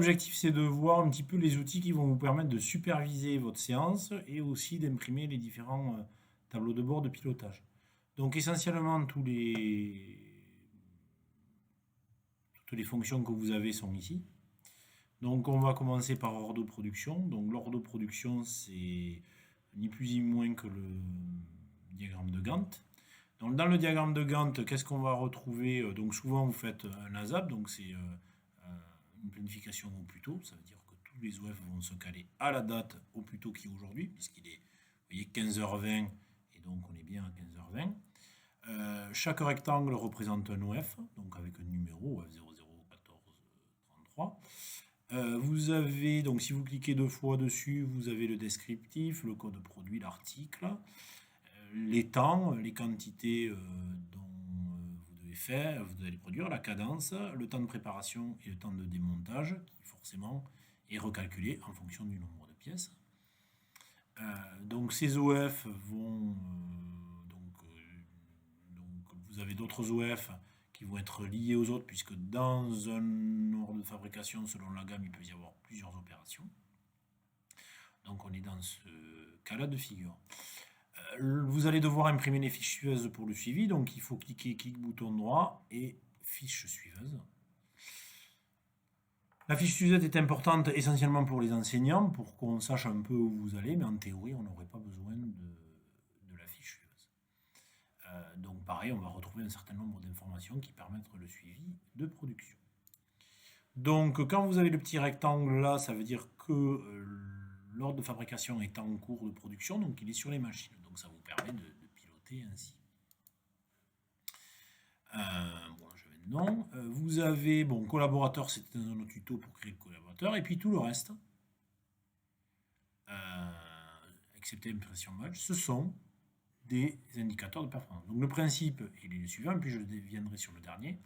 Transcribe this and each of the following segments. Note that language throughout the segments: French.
l'objectif, c'est de voir un petit peu les outils qui vont vous permettre de superviser votre séance et aussi d'imprimer les différents tableaux de bord de pilotage. Donc essentiellement, toutes les fonctions que vous avez sont ici. Donc on va commencer par ordre de production. Donc l'ordre de production, c'est ni plus ni moins que le diagramme de Gantt. Donc dans le diagramme de Gantt, qu'est-ce qu'on va retrouver? Donc souvent vous faites un ASAP, donc c'est une planification au plus tôt. Ça veut dire que tous les OF vont se caler à la date au plus tôt qui est aujourd'hui, puisqu'il est, vous voyez, 15h20, et donc on est bien à 15h20. Chaque rectangle représente un OF, donc avec un numéro OF 001433. Vous avez, donc si vous cliquez 2 fois dessus, vous avez le descriptif, le code produit, l'article, les temps, les quantités dont vous devez faire, vous devez les produire, la cadence, le temps de préparation et le temps de démontage, qui forcément est recalculé en fonction du nombre de pièces. Donc ces OF vont... vous avez d'autres OF qui vont être liés aux autres, puisque dans un ordre de fabrication, selon la gamme, il peut y avoir plusieurs opérations. Donc on est dans ce cas-là de figure. Vous allez devoir imprimer les fiches suiveuses pour le suivi, donc il faut cliquer bouton droit et fiche suiveuse. La fiche suiveuse est importante essentiellement pour les enseignants, pour qu'on sache un peu où vous allez, mais en théorie, on n'aurait pas besoin de la fiche suiveuse. Donc pareil, on va retrouver un certain nombre d'informations qui permettent le suivi de production. Donc quand vous avez le petit rectangle là, ça veut dire que l'ordre de fabrication est en cours de production, donc il est sur les machines. Donc ça vous permet de piloter ainsi. Bon, je vais non. Vous avez, bon, collaborateur, c'était dans notre tuto pour créer le collaborateur, et puis tout le reste, excepté impression badge, ce sont des indicateurs de performance. Donc le principe, il est le suivant, puis je viendrai sur le dernier.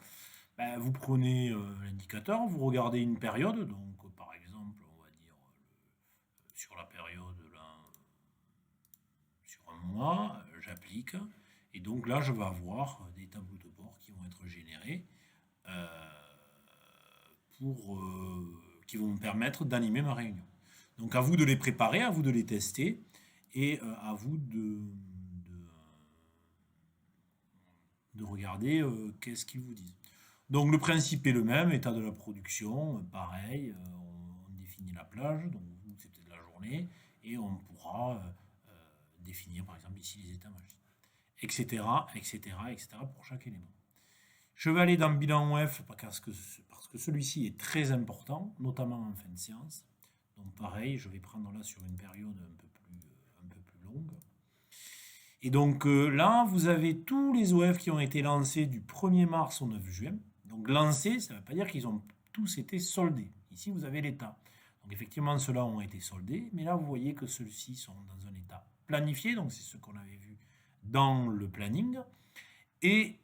Vous prenez l'indicateur, vous regardez une période, donc par exemple, on va dire sur la période là, sur un mois, j'applique, et donc là je vais avoir des tableaux de bord qui vont être générés qui vont me permettre d'animer ma réunion. Donc à vous de les préparer, à vous de les tester, et à vous de regarder qu'est-ce qu'ils vous disent. Donc le principe est le même, état de la production, pareil, on définit la plage, donc vous c'est peut-être la journée, et on pourra définir par exemple ici les états magiques, etc., etc., etc. pour chaque élément. Je vais aller dans bilan OF parce que celui-ci est très important, notamment en fin de séance. Donc pareil, je vais prendre là sur une période un peu plus longue. Et donc là, vous avez tous les OF qui ont été lancés du 1er mars au 9 juin. Donc lancés, ça ne veut pas dire qu'ils ont tous été soldés. Ici, vous avez l'état. Donc effectivement, ceux-là ont été soldés, mais là, vous voyez que ceux-ci sont dans un état planifié, donc c'est ce qu'on avait vu dans le planning, et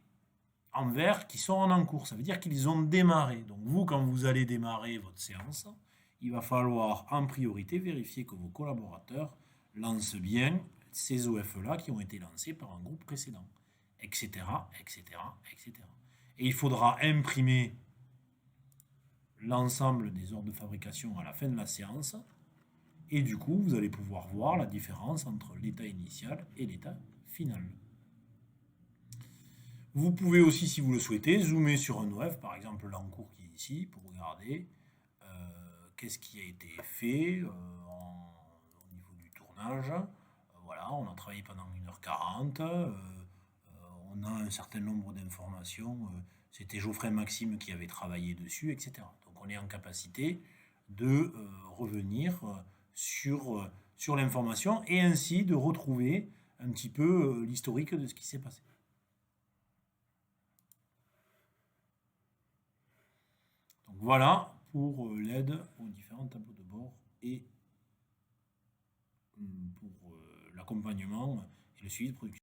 en vert qui sont en cours. Ça veut dire qu'ils ont démarré. Donc vous, quand vous allez démarrer votre séance, il va falloir en priorité vérifier que vos collaborateurs lancent bien ces OF-là qui ont été lancés par un groupe précédent, etc., etc., etc. Et il faudra imprimer l'ensemble des ordres de fabrication à la fin de la séance, et du coup, vous allez pouvoir voir la différence entre l'état initial et l'état final. Vous pouvez aussi, si vous le souhaitez, zoomer sur un OF, par exemple l'encours qui est ici, pour regarder qu'est-ce qui a été fait au niveau du tournage. Voilà, on a travaillé pendant 1h40, on a un certain nombre d'informations, c'était Geoffrey Maxime qui avait travaillé dessus, etc. Donc on est en capacité de revenir sur l'information et ainsi de retrouver un petit peu l'historique de ce qui s'est passé. Donc voilà pour l'aide aux différents tableaux de bord et pour l'accompagnement et le suivi de production.